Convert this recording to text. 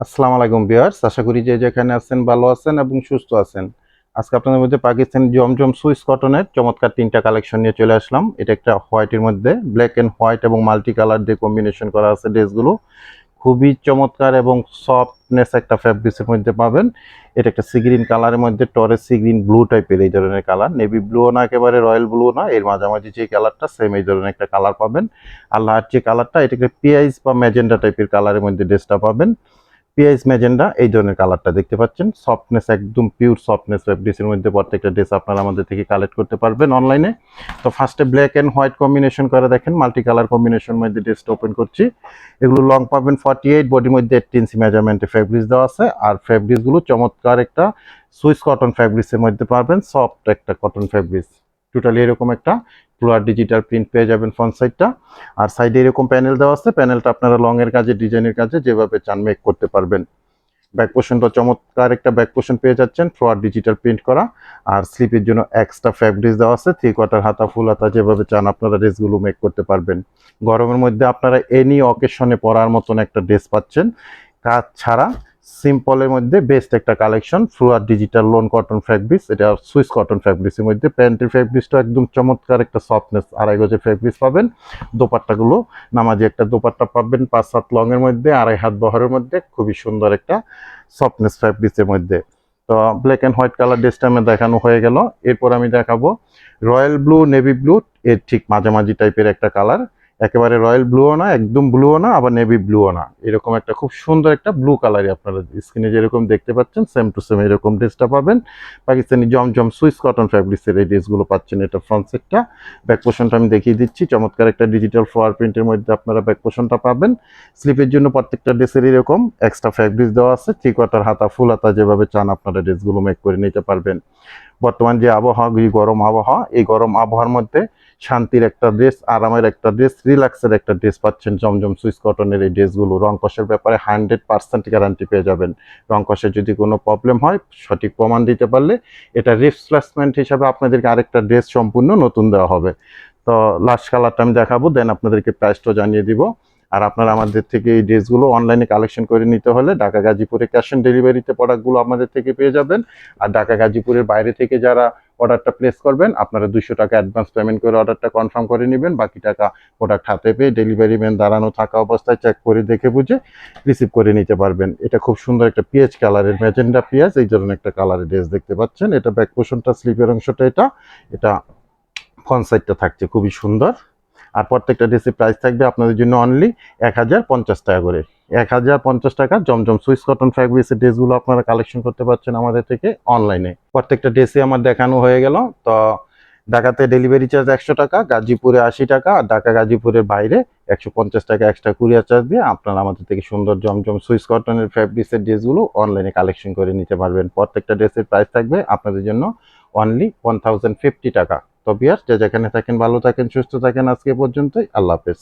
আসসালামু আলাইকুম ভিউয়ার্স, আশা করি যে যেখানে আছেন ভালো আছেন এবং সুস্থ আছেন। আজকে আপনাদের মধ্যে পাকিস্তানি জমজম সুইস কটনের চমৎকার তিনটা কালেকশন নিয়ে চলে আসলাম। এটা একটা হোয়াইটের মধ্যে ব্ল্যাক এন্ড হোয়াইট এবং মাল্টি কালার দিয়ে কম্বিনেশন করা আছে ড্রেসগুলো। খুবই চমৎকার এবং সফটনেস একটা ফ্যাব্রিক্সের মধ্যে পাবেন। এটা একটা সি গ্রিন কালারের মধ্যে টরেস সি গ্রিন ব্লু টাইপের এই ধরনের কালার, নেভি ব্লুও না একেবারে রয়্যাল ব্লুও না, এর মাঝামাঝি যে কালারটা সেম এই ধরনের একটা কালার পাবেন। আর লাস্ট যে কালারটা এটাকে পিয়াইজ বা ম্যাজেন্ডা টাইপের কালারের মধ্যে ড্রেসটা পাবেন। পিএইচ ম্যাজেন্ডা এই ধরনের কালারটা দেখতে পাচ্ছেন। সফটনেস একদম পিওর সফটনেস ফেব্রিক্সের মধ্যে প্রত্যেকটা ড্রেস আপনারা আমাদের থেকে কালেক্ট করতে পারবেন অনলাইনে। তো ফার্স্টে ব্ল্যাক এন্ড হোয়াইট কম্বিনেশন করে দেখেন, মাল্টি কালার কম্বিনেশন মধ্যে ড্রেসটা ওপেন করছি। এগুলো লং পাবেন 48, বডির মধ্যে 18 ইঞ্চি মেজারমেন্টে ফেব্রিক্স দেওয়া আছে। আর ফেব্রিক্সগুলো চমৎকার একটা সুইস কটন ফেব্রিক্সের মধ্যে পাবেন, সফট একটা কটন ফেব্রিক্স। টোটালি এরকম একটা ফ্লোয়ার ডিজিটাল প্রিন্ট পেয়ে যাবেন ফ্রন্ট সাইডটা। আর সাইডে এরকম প্যানেল দেওয়া আছে, প্যানেলটা আপনারা লং এর কাজে ডিজাইনের কাজে যেভাবে চান মেক করতে পারবেন। ব্যাক পোর্শনটা চমৎকার একটা ব্যাক পোর্শন পেয়ে যাচ্ছেন, ফ্লোয়ার ডিজিটাল প্রিন্ট করা। আর স্লিপের জন্য এক্সট্রা ফ্যাব্রিক দেওয়া আছে, 3/4 হাতা ফুল হাতা যেভাবে চান আপনারা ড্রেসগুলো মেক করতে পারবেন। গরমের মধ্যে আপনারা এনি অকেশনে পরার মতন একটা ড্রেস পাচ্ছেন, কাজ ছাড়া সিম্পলের মধ্যে বেস্ট একটা collection. Flower digital loan cotton fabrics, এটা সুইস কটন ফ্যাব্রিক্সের মধ্যে প্যান্টের ফ্যাব্রিক্সটা একদম চমৎকার একটা সফটনেস, 2.5 গজের ফ্যাব্রিক্স পাবেন। দোপাট্টাগুলো নামাজি একটা দোপাট্টা পাবেন 5-7 লং এর মধ্যে, 2.5 হাত বহরের মধ্যে, খুবই সুন্দর একটা সফটনেস ফ্যাব্রিক্সের মধ্যে। তো ব্ল্যাক অ্যান্ড হোয়াইট কালার ড্রেসটা আমি দেখানো হয়ে গেল। এরপর আমি দেখাবো রয়্যাল ব্লু নেভি ব্লু, এর ঠিক মাঝামাঝি টাইপের একটা কালার। একেবারে রয়্যাল ব্লুও না, একদম ব্লুও না, আবার নেভি ব্লুও না, এরকম একটা খুব সুন্দর একটা ব্লু কালারই আপনারা স্ক্রিনে যেরকম দেখতে পাচ্ছেন সেম টু সেম এরকম ড্রেসটা পাবেন। পাকিস্তানি জমজম সুইস কটন ফ্যাব্রিক্সের এই ড্রেসগুলো পাচ্ছেন। এটা ফ্রন্ট সেটটা। ব্যাক পোর্শনটা আমি দেখিয়ে দিচ্ছি, চমৎকার একটা ডিজিটাল ফ্লোয়ার প্রিন্টের মধ্যে আপনারা ব্যাক পোর্শনটা পাবেন। স্লিপের জন্য প্রত্যেকটা ড্রেসের এরকম এক্সট্রা ফ্যাব্রিক্স দেওয়া আছে, 3/4 হাতা ফুল হাতা যেভাবে চান আপনারা ড্রেসগুলো মেক করে নিতে পারবেন। বর্তমান যে আবহাওয়া, গরম আবহাওয়া, এই গরম আবহাওয়ার মধ্যে শান্তির একটা ড্রেস, আরামের একটা ড্রেস, রিল্যাক্সের একটা ড্রেস পাচ্ছেন জমজম সুইস কটনের এই ড্রেসগুলো। রং কষের ব্যাপারে 100% গ্যারান্টি পেয়ে যাবেন। রং কষের যদি কোনো প্রবলেম হয় সঠিক প্রমাণ দিতে পারলে এটা রিপ্লেসমেন্ট হিসাবে আপনাদেরকে আরেকটা ড্রেস সম্পূর্ণ নতুন দেওয়া হবে। তো লাস্ট কালারটা আমি দেখাবো, দেন আপনাদেরকে প্রাইসটাও জানিয়ে দিব। আর আপনারা আমাদের থেকে এই ড্রেসগুলো অনলাইনে কালেকশন করে নিতে হলে ঢাকা গাজীপুরে ক্যাশ অন ডেলিভারিতে প্রোডাক্টগুলো আমাদের থেকে পেয়ে যাবেন। আর ঢাকা গাজীপুরের বাইরে থেকে যারা অর্ডারটা প্লেস করবেন আপনারা 200 টাকা অ্যাডভান্স পেমেন্ট করে অর্ডারটা কনফার্ম করে নেবেন। বাকি টাকা প্রোডাক্ট হাতে পেয়ে ডেলিভারি ম্যান দাঁড়ানো থাকা অবস্থায় চেক করে দেখে বুঝে রিসিভ করে নিতে পারবেন। এটা খুব সুন্দর একটা পিএইচ কালারের ম্যাজেন্ডা পিঁয়াজ এই ধরনের একটা কালারের ড্রেস দেখতে পাচ্ছেন। এটা ব্যাক পোর্শনটা, স্লিপের অংশটা, এটা ফ্রন্ট সাইডটা থাকছে খুবই সুন্দর। আর প্রত্যেকটা ড্রেসের প্রাইস থাকবে আপনাদের জন্য অনলি 1050 টাকা করে। 1050 টাকা জমজম সুইস কটন ফ্যাব্রিক্সের ড্রেসগুলো আপনারা কালেকশন করতে পারছেন আমাদের থেকে অনলাইনে। প্রত্যেকটা ড্রেসে আমার দেখানো হয়ে গেল। তো ঢাকাতে ডেলিভারি চার্জ 100 টাকা, গাজীপুরে 80 টাকা, আর ঢাকা গাজীপুরের বাইরে 150 টাকা এক্সট্রা কুরিয়ার চার্জ দিয়ে আপনারা আমাদের থেকে সুন্দর জমজম সুইস কটনের ফ্যাব্রিক্সের ড্রেসগুলো অনলাইনে কালেকশন করে নিতে পারবেন। প্রত্যেকটা ড্রেসের প্রাইস থাকবে আপনাদের জন্য অনলি 1050 টাকা। তো ভিউয়ার্স, যে যেখানে থাকেন ভালো থাকেন, সুস্থ থাকেন। আজকে পর্যন্তই, আল্লাহ হাফেজ।